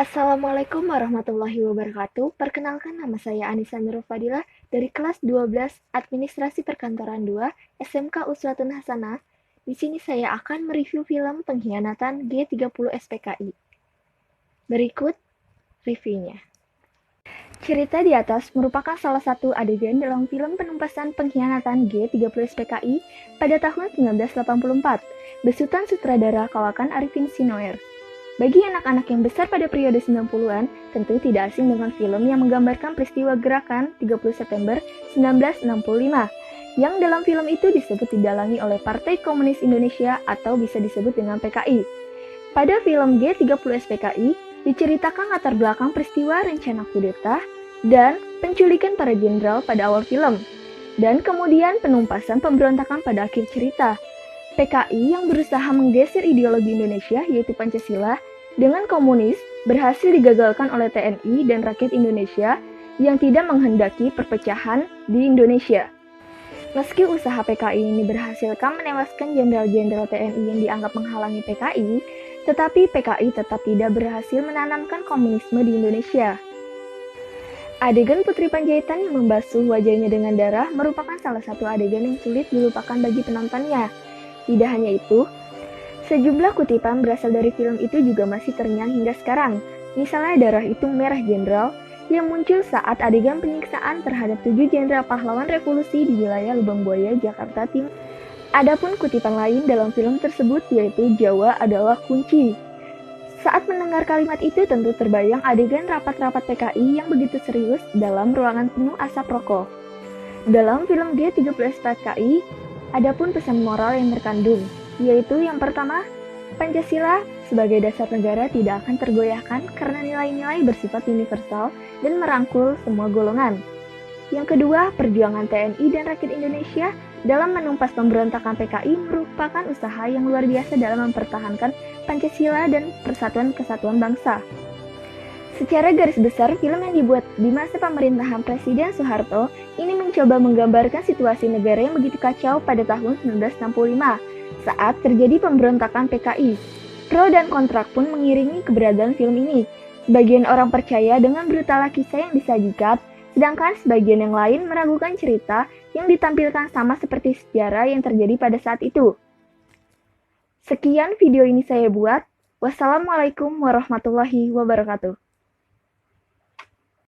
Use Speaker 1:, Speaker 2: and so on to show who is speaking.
Speaker 1: Assalamualaikum warahmatullahi wabarakatuh. Perkenalkan, nama saya Anissa Nurul Fadilah dari kelas 12 Administrasi Perkantoran 2 SMK Uswatun Hasanah. Di sini saya akan mereview film Pengkhianatan G30 SPKI. Berikut reviewnya. Cerita di atas merupakan salah satu adegan dalam film penumpasan Pengkhianatan G30 SPKI pada tahun 1984, besutan sutradara kawakan Arifin Sinoer. Bagi anak-anak yang besar pada periode 90-an, tentu tidak asing dengan film yang menggambarkan peristiwa gerakan 30 September 1965, yang dalam film itu disebut didalangi oleh Partai Komunis Indonesia atau bisa disebut dengan PKI. Pada film G30 SPKI, diceritakan latar belakang peristiwa rencana kudeta dan penculikan para jenderal pada awal film, dan kemudian penumpasan pemberontakan pada akhir cerita. PKI yang berusaha menggeser ideologi Indonesia yaitu Pancasila dengan komunis berhasil digagalkan oleh TNI dan rakyat Indonesia yang tidak menghendaki perpecahan di Indonesia. Meski usaha PKI ini berhasilkan menewaskan jenderal-jenderal TNI yang dianggap menghalangi PKI, tetapi PKI tetap tidak berhasil menanamkan komunisme di Indonesia. Adegan Putri Panjaitan yang membasuh wajahnya dengan darah merupakan salah satu adegan yang sulit dilupakan bagi penontonnya. Tidak hanya itu, sejumlah kutipan berasal dari film itu juga masih terngiang hingga sekarang. Misalnya darah itu merah jenderal yang muncul saat adegan penyiksaan terhadap 7 jenderal pahlawan revolusi di wilayah Lubang Buaya, Jakarta Timur. Adapun kutipan lain dalam film tersebut yaitu Jawa adalah kunci. Saat mendengar kalimat itu tentu terbayang adegan rapat-rapat PKI yang begitu serius dalam ruangan penuh asap rokok. Dalam film G30 SPKI, adapun pesan moral yang terkandung, yaitu yang pertama, Pancasila sebagai dasar negara tidak akan tergoyahkan karena nilai-nilai bersifat universal dan merangkul semua golongan. Yang kedua, perjuangan TNI dan rakyat Indonesia dalam menumpas pemberontakan PKI merupakan usaha yang luar biasa dalam mempertahankan Pancasila dan persatuan kesatuan bangsa. Secara garis besar, film yang dibuat di masa pemerintahan Presiden Soeharto ini mencoba menggambarkan situasi negara yang begitu kacau pada tahun 1965 saat terjadi pemberontakan PKI. Pro dan kontra pun mengiringi keberadaan film ini. Sebagian orang percaya dengan brutalnya kisah yang disajikan, sedangkan sebagian yang lain meragukan cerita yang ditampilkan sama seperti sejarah yang terjadi pada saat itu. Sekian video ini saya buat. Wassalamualaikum warahmatullahi wabarakatuh.